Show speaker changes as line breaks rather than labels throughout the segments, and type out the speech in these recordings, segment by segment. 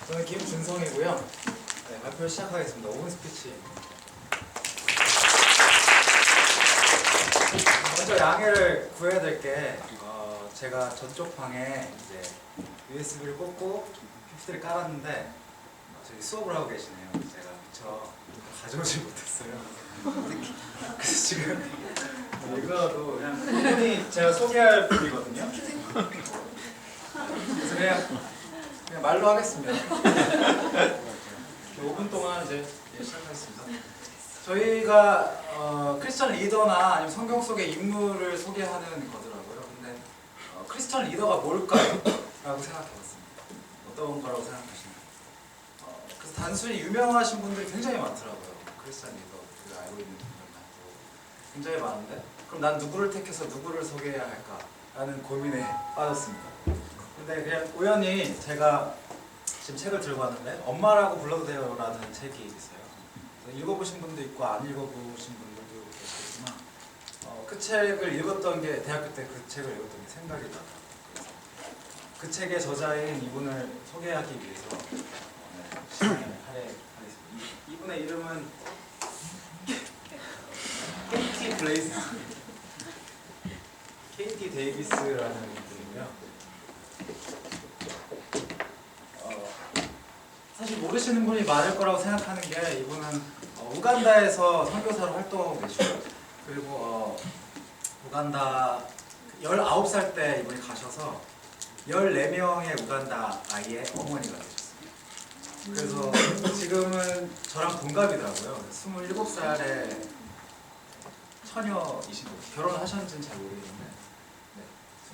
저는 김준성이고요. 네, 발표를 시작하겠습니다. 5분 스피치. 먼저 양해를 구해야 될 게 제가 저쪽 방에 이제 USB를 꽂고 PPT를 깔았는데 저기 수업을 하고 계시네요. 제가 미처 가져오지 못했어요. 그래서 지금 이거도 그냥 이분이 제가 소개할 분이거든요. 그래서 그냥 말로 하겠습니다. 5분 동안 이제 시작하겠습니다. 저희가 크리스천 리더나 아니면 성경 속의 인물을 소개하는 거더라고요. 근데 크리스천 리더가 뭘까요? 라고 생각해봤습니다. 어떤 거라고 생각하시나요? 그래서 단순히 유명하신 분들이 굉장히 많더라고요. 크리스천 리더, 우리가 알고 있는 분들만 굉장히 많은데 그럼 난 누구를 택해서 누구를 소개해야 할까? 라는 고민에 빠졌습니다. 근데 그냥 우연히 제가 지금 책을 들고 왔는데 엄마라고 불러도 돼요 라는 책이 있어요. 읽어보신 분도 있고 안 읽어보신 분들도 계시겠지만 그 책을 읽었던 게 대학교 때 그 책을 읽었던 게 생각이 나더라고요. 그래서 그 책의 저자인 이분을 소개하기 위해서 시간을 할애하겠습니다. 이분의 이름은 KT 블레이스 KT 데이비스라는 분이고요. 사실 모르시는 분이 많을 거라고 생각하는 게 이분은 우간다에서 선교사로 활동하고 계시고 그리고 우간다 19살 때 이분이 가셔서 14명의 우간다 아이의 어머니가 되셨어요. 그래서 지금은 저랑 동갑이더라고요. 27살의 처녀이신 거죠. 결혼하셨는지는 잘 모르겠는데 네,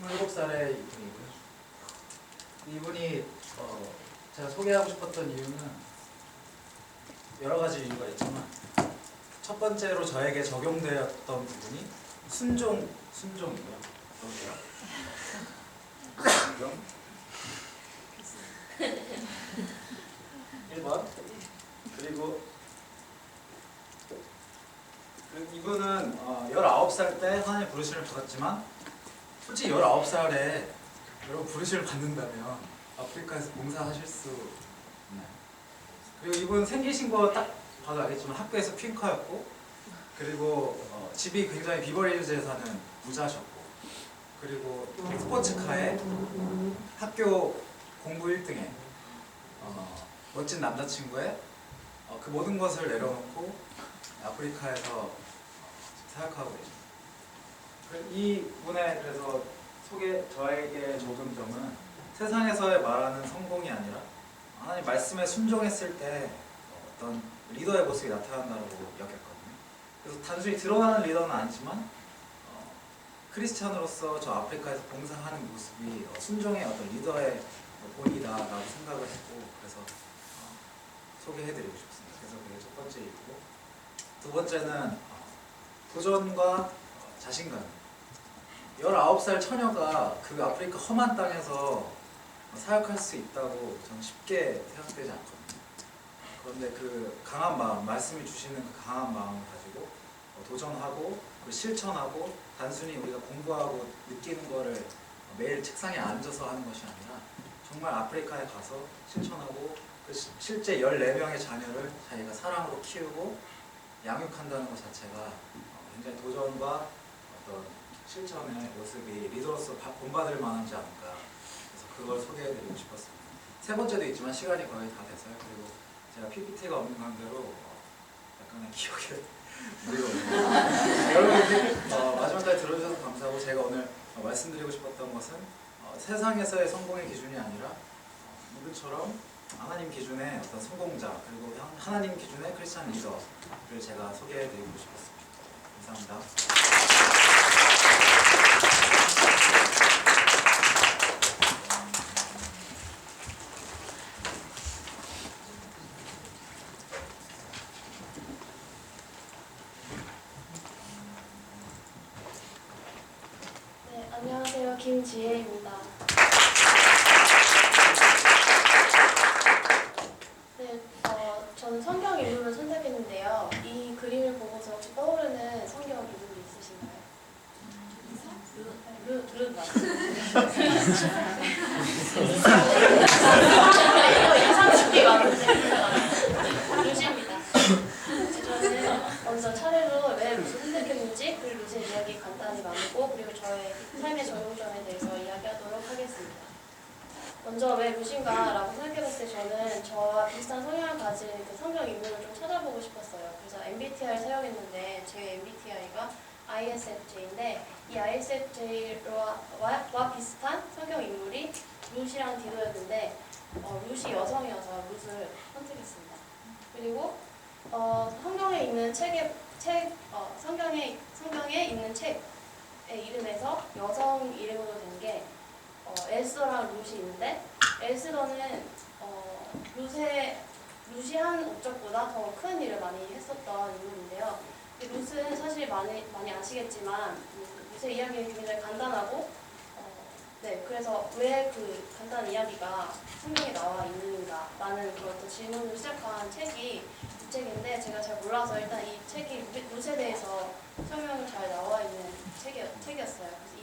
27살의 이분이고요. 이분이 제가 소개하고 싶었던 이유는 여러 가지 이유가 있지만 첫 번째로 저에게 적용되었던 부분이 순종이고요. 순종 1번 그리고 이분은 19살 때 하나님 부르심을 받았지만 솔직히 19살에 여러분 부르심을 받는다면 아프리카에서 봉사하실 수 있나요? 그리고 이분 생기신 거 딱 봐도 알겠지만 학교에서 퀸커였고 그리고 집이 굉장히 비버리hil즈에 사는 부자셨고 그리고 스포츠카에 학교 공부 1등에 멋진 남자친구의 그 모든 것을 내려놓고 아프리카에서 사역하고 계십니다. 이분의 그래서 저에게 적은 점은 세상에서의 말하는 성공이 아니라 하나님 말씀에 순종했을 때 어떤 리더의 모습이 나타난다고 여겼거든요. 그래서 단순히 드러나는 리더는 아니지만 크리스찬으로서 저 아프리카에서 봉사하는 모습이 순종의 어떤 리더의 본이다라고 생각을 했고 그래서 소개해드리고 싶습니다. 그래서 그게 첫 번째 이유고 두 번째는 도전과 자신감. 19살 처녀가 그 아프리카 험한 땅에서 사역할 수 있다고 저는 쉽게 생각되지 않거든요. 그런데 그 강한 마음, 말씀이 주시는 그 강한 마음을 가지고 도전하고 실천하고 단순히 우리가 공부하고 느끼는 거를 매일 책상에 앉아서 하는 것이 아니라 정말 아프리카에 가서 실천하고 그 실제 14명의 자녀를 자기가 사랑으로 키우고 양육한다는 것 자체가 굉장히 도전과 어떤 실천의 모습이 리더로서 본받을 만하지 않을까. 그래서 그걸 소개해드리고 싶었습니다. 세 번째도 있지만 시간이 거의 다 돼서요. 그리고 제가 PPT가 없는 관계로 약간의 기억에 무리가 여러분 마지막까지 들어주셔서 감사하고 제가 오늘 말씀드리고 싶었던 것은 세상에서의 성공의 기준이 아니라 이분처럼 하나님 기준의 어떤 성공자 그리고 하나님 기준의 크리스찬 리더를 제가 소개해드리고 싶었습니다. 감사합니다.
안녕하세요. 김지혜입니다. 네, 저는 성경 인물을 선택했는데요. 이 그림을 보고서 혹시 떠오르는 성경 인물이 있으신가요? 룻 맞죠? 이거 이상 이야기 나누고 그리고 저의 삶의 적용점에 대해서 이야기하도록 하겠습니다. 먼저 왜 루시인가라고 생각해봤을 때 저는 저와 비슷한 성향을 가진 그 성경 인물을 좀 찾아보고 싶었어요. 그래서 MBTI를 사용했는데 제 MBTI가 ISFJ인데 이 ISFJ와 비슷한 성경 인물이 루시랑 디도였는데 루시 여성이어서 룻을 선택했습니다. 그리고 성경에 있는 성경에 있는 책의 이름에서 여성 이름으로 된 게 에스더랑 룻이 있는데 에스더는 룻이 한 업적보다 더 큰 일을 많이 했었던 인물인데요. 룻은 사실 많이 아시겠지만 룻의 이야기는 굉장히 간단하고 네, 그래서 왜 그 간단한 이야기가 성경에 나와 있는가라는 그런 질문을 시작한 책이 이 책인데 제가 잘 몰라서 일단 이 책이 룻에 대해서 설명이 잘 나와 있는 책이었어요. 그래서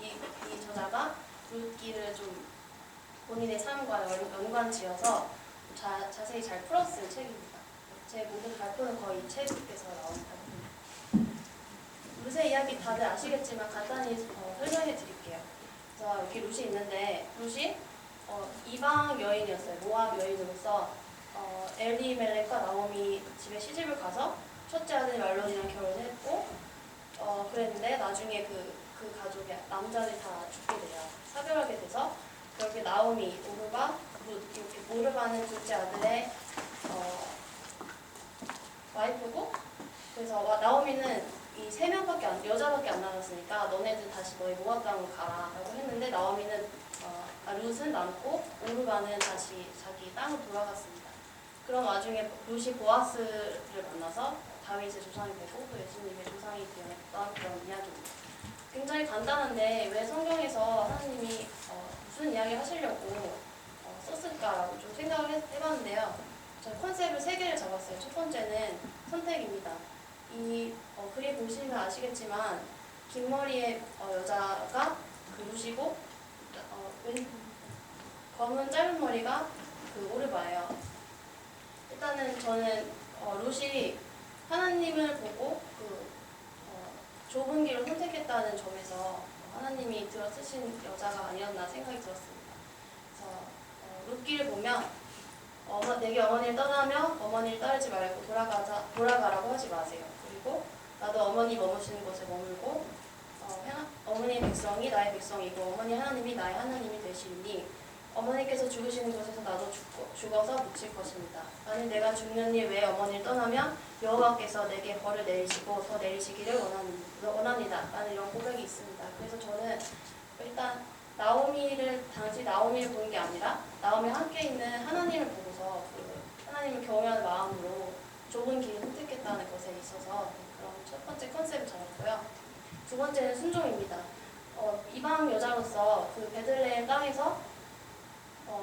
이 저자가 룻기를 좀 본인의 삶과 연관지어서 자세히 잘 풀어쓴 책입니다. 제 모든 발표는 거의 이 책에서 나온 발표입니다. 룻의 이야기 다들 아시겠지만 간단히 설명해 드릴게요. 그래서 여기 룻이 있는데 룻이 이방 여인이었어요. 모압 여인으로서 엘리멜렉과 나오미 집에 시집을 가서 첫째 아들 말론이랑 결혼했고 그랬는데 나중에 그 가족의 남자들이 다 죽게 돼요. 사별하게 돼서 그렇게 나오미, 오르바, 룻 이렇게 오르바는 둘째 아들의 와이프고 그래서 나오미는 이 세 명밖에 여자밖에 안 남았으니까 너네들 다시 너희 모압 땅으로 가라라고 했는데 나오미는 룻은 남고 오르바는 다시 자기 땅으로 돌아갔습니다. 그런 와중에 룻이 보아스를 만나서 다윗의 조상이 되고 또 예수님의 조상이 되었던 그런 이야기입니다. 굉장히 간단한데 왜 성경에서 하나님이 무슨 이야기 하시려고 썼을까라고 좀 생각을 해봤는데요. 저는 컨셉을 3개를 잡았어요. 첫 번째는 선택입니다. 이 그림 보시면 아시겠지만 긴 머리의 여자가 그 룻이고 검은 짧은 머리가 그 오르바예요. 일단은 저는 룻이 하나님을 보고 좁은 길을 선택했다는 점에서 하나님이 들어쓰신 여자가 아니었나 생각이 들었습니다. 그래서 룻기를 보면 내게 어머니를 떠나며 어머니를 따르지 말고 돌아가라고 하지 마세요. 그리고 나도 어머니 머무시는 곳에 머물고 어머니의 백성이 나의 백성이고 어머니 하나님이 나의 하나님이 되시니 어머니께서 죽으시는 곳에서 나도 죽어서 묻힐 것입니다. 만일 내가 죽느니 왜 어머니를 떠나면 여호와께서 내게 벌을 내리시고 더 내리시기를 원합니다. 라는 이런 고백이 있습니다. 그래서 저는 일단 단지 나오미를 보는 게 아니라 나오미와 함께 있는 하나님을 보고서 하나님을 경외하는 마음으로 좁은 길을 선택했다는 것에 있어서 그런 첫 번째 컨셉을 잡았고요. 두 번째는 순종입니다. 이방 여자로서 그 베들레헴 땅에서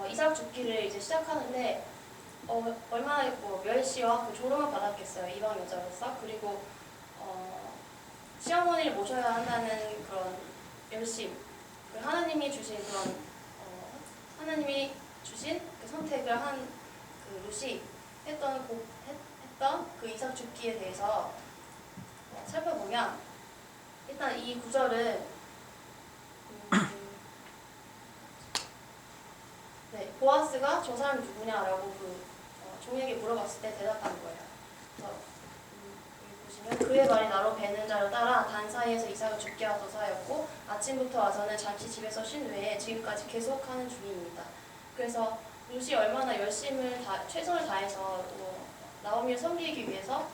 이삭 죽기를 이제 시작하는데 얼마나 멸시와 그 조롱을 받았겠어요. 이방 여자로서. 그리고 시어머니를 모셔야 한다는 그런 열심, 하나님이 주신 그 선택을 한 그 룻이 했던 그 이삭 죽기에 대해서 살펴보면 일단 이 구절은 보아스가 저 사람이 누구냐라고 종에게 물어봤을 때 대답하는 거예요. 그래서 여기 보시면 그의 말이 나로 베는 자로 따라 단 사이에서 이삭을 죽게 하소서하였고 아침부터 와서는 잠시 집에서 쉰 후에 지금까지 계속하는 중입니다. 그래서 룻이 얼마나 최선을 다해서 나오미를 섬기기 위해서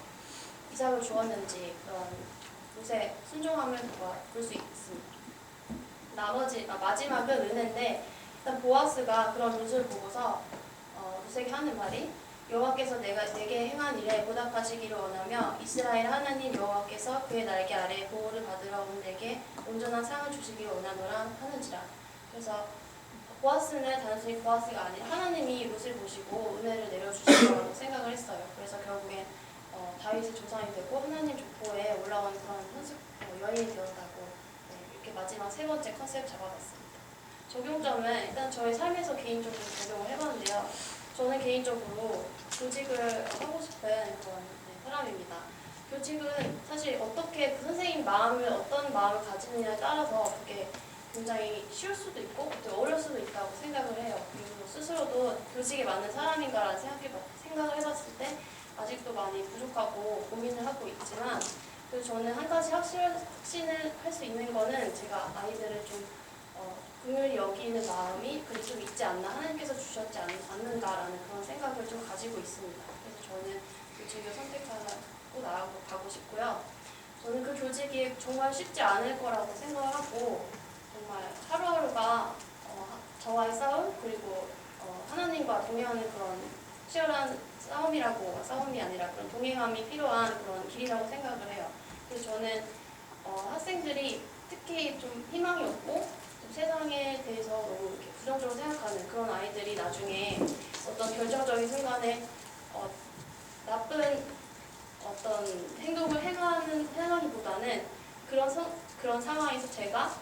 이삭을 주었는지 그런 룻의 순종함을 볼 수 있습니다. 마지막은 은혜인데 일단 보아스가 그런 룻을 보고서 룻에게 하는 말이 여호와께서 내게 행한 일에 보답하시기를 원하며 이스라엘 하나님 여호와께서 그의 날개 아래 보호를 받으러 온 내게 온전한 상을 주시기를 원하노라 하는지라. 그래서 보아스는 단순히 보아스가 아닌 하나님이 룻을 보시고 은혜를 내려주실 거라고 생각을 했어요. 그래서 결국엔 다윗의 조상이 되고 하나님 족보에 올라온 그런 여인이 되었다고 이렇게 마지막 세 번째 컨셉 잡아봤습니다. 적용점은 일단 저의 삶에서 개인적으로 적용을 해봤는데요. 저는 개인적으로 조직을 하고 싶은 그런 사람입니다. 교직은 사실 어떻게 그 선생님 마음을 어떤 마음을 가지느냐에 따라서 그게 굉장히 쉬울 수도 있고 또 어려울 수도 있다고 생각을 해요. 그리고 스스로도 교직에 맞는 사람인가라는 생각을 해봤을 때 아직도 많이 부족하고 고민을 하고 있지만 그래서 저는 한 가지 확신을 할 수 있는 거는 제가 아이들을 좀 긍휼히 여기는 마음이 그리 좀 있지 않나 하나님께서 주셨지 않는가라는 그런 생각을 좀 가지고 있습니다. 그래서 저는 교직을 선택하고 나아가고 싶고요. 저는 그 교직이 정말 쉽지 않을 거라고 생각을 하고 정말 하루하루가 저와의 싸움 그리고 하나님과 동행하는 그런 치열한 싸움이 아니라 그런 동행함이 필요한 그런 길이라고 생각을 해요. 그래서 저는 학생들이 특히 좀 희망이 없고 좀 세상에 대해서 너무 이렇게 부정적으로 생각하는 그런 아이들이 나중에 어떤 결정적인 순간에 나쁜 어떤 행동을 행하기보다는 그런 상황에서 제가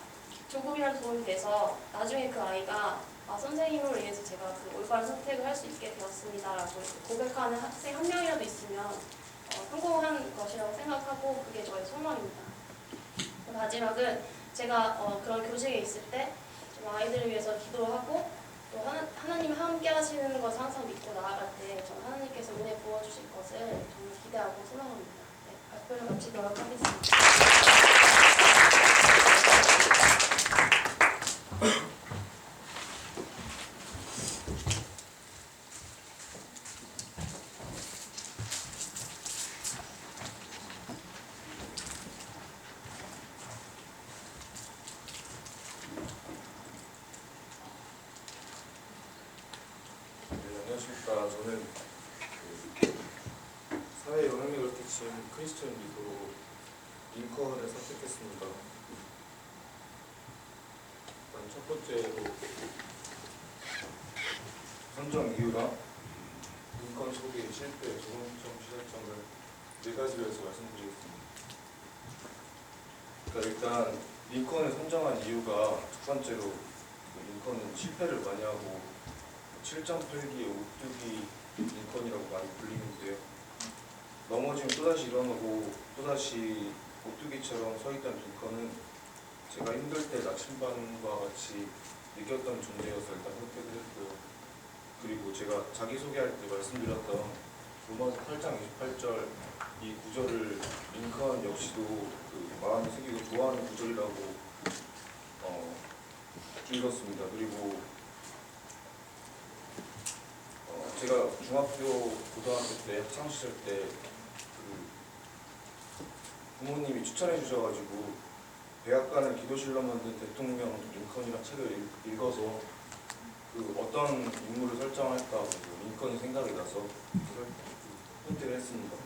조금이라도 도움이 돼서 나중에 그 아이가 선생님으로 인해서 제가 그 올바른 선택을 할 수 있게 되었습니다라고 고백하는 학생 한 명이라도 있으면 성공한 것이라고 생각하고 그게 저의 소망입니다. 마지막은 제가 그런 교직에 있을 때 좀 아이들을 위해서 기도하고 또 하나님 함께 하시는 것을 항상 믿고 나아갈 때 저는 하나님께서 은혜 부어주실 것을 정말 기대하고 소망합니다. 네, 발표를 마치도록 하겠습니다.
안녕하십니까. 저는 사회에 영향력을 끼친 크리스천 리더로 링컨을 선택했습니다. 일단 첫 번째로 선정 이유랑 링컨 소개 실패, 적응점, 시작점을 네 가지로 해서 말씀드리겠습니다. 그러니까 일단 링컨을 선정한 이유가 첫 번째로 링컨은 실패를 많이 하고 7.8기의 오뚜기 링컨이라고 많이 불리는데요. 넘어지면 또다시 일어나고 또다시 오뚜기처럼 서있던 링컨은 제가 힘들 때 나침반과 같이 느꼈던 존재여서 일단 선택을 했고요. 그리고 제가 자기소개할 때 말씀드렸던 로마서 8장 28절 이 구절을 링컨 역시도 그 마음에 새기고 좋아하는 구절이라고 읽었습니다. 그리고 제가 중학교, 고등학교 때 학창시절 때 부모님이 추천해 주셔가지고 백악관을 기도실로 만든 대통령 링컨이라는 책을 읽어서 그 어떤 인물을 설정할까 링컨이 생각이 나서 선택을 했습니다.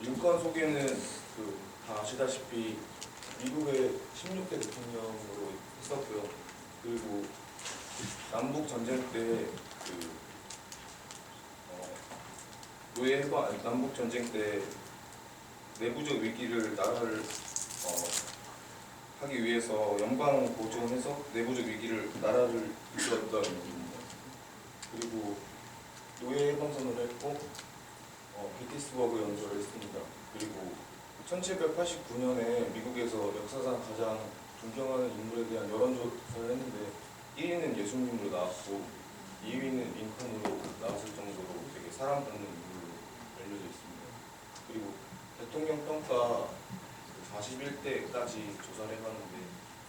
링컨 소개는 다 아시다시피 미국의 16대 대통령으로 했었고요. 그리고 남북 전쟁 때 남북 전쟁 때 내부적 위기를 나라를 하기 위해서 영광 보존해서 내부적 위기를 나라를 이끌었던 인물입니다. 그리고 노예 해방선언을 했고 게티스버그 연설을 했습니다. 그리고 1789년에 미국에서 역사상 가장 존경하는 인물에 대한 여론조사를 했는데 1위는 예수님으로 나왔고 2위는 링컨으로 나왔을 정도로 되게 사랑받는 인물로 알려져 있습니다. 그리고 대통령 평가 41대까지 조사를 해봤는데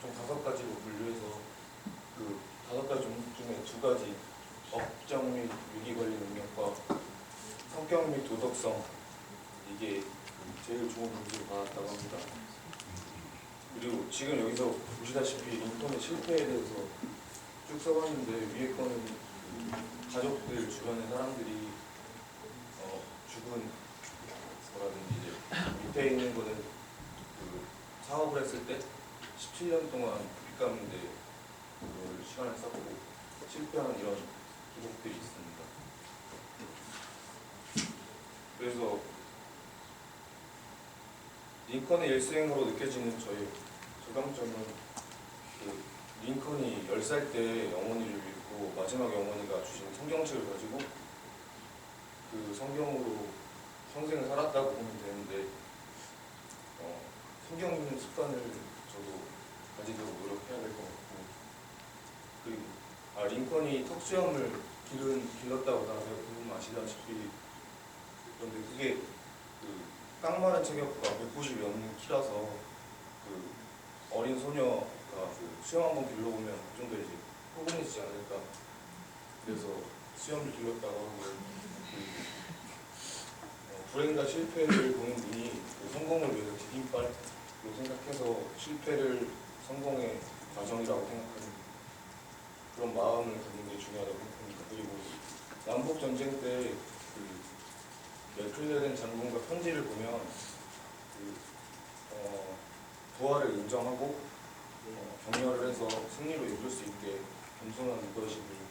총 5가지로 분류해서 그 5가지 중에 2가지 업적 및 위기관리 능력과 성격 및 도덕성 이게 제일 좋은 점수를 받았다고 합니다. 그리고 지금 여기서 보시다시피 링컨의 실패에 대해서 쭉 써봤는데 위에 거는 가족들 주변의 사람들이 죽은 거라든지 이제 밑에 있는 거는 사업을 했을 때 17년 동안 빚 갚는데 그걸 시간을 썼고 실패한 이런 기록들이 있습니다. 그래서 링컨의 일생으로 느껴지는 저의 적용점은 링컨이 10살 때 어머니를 믿고 마지막에 어머니가 주신 성경책을 가지고 그 성경으로 평생을 살았다고 보면 되는데 성경 읽는 습관을 저도 가지도록 노력해야 될 것 같고, 그리고 링컨이 턱수염을 길렀다고 다들 보면 아시다시피, 그런데 그게 그 깡마른 체격과 190이 넘는 키라서 그 어린 소녀가 그 수염 한번 길러보면 좀 더 이제 호응해지지 않을까. 그래서 수염을 길렀다고 하고, 불행과 실패를 보는 분이 그 성공을 위해서 디딤발로 생각해서 실패를 성공의 과정이라고 생각하는 그런 마음을 갖는 게 중요하다고 생각합니다. 그리고 남북 전쟁 때 그 메클레렌 장군과 편지를 보면 부하를 인정하고 격려를 해서 승리로 이끌 수 있게 겸손한 리더십을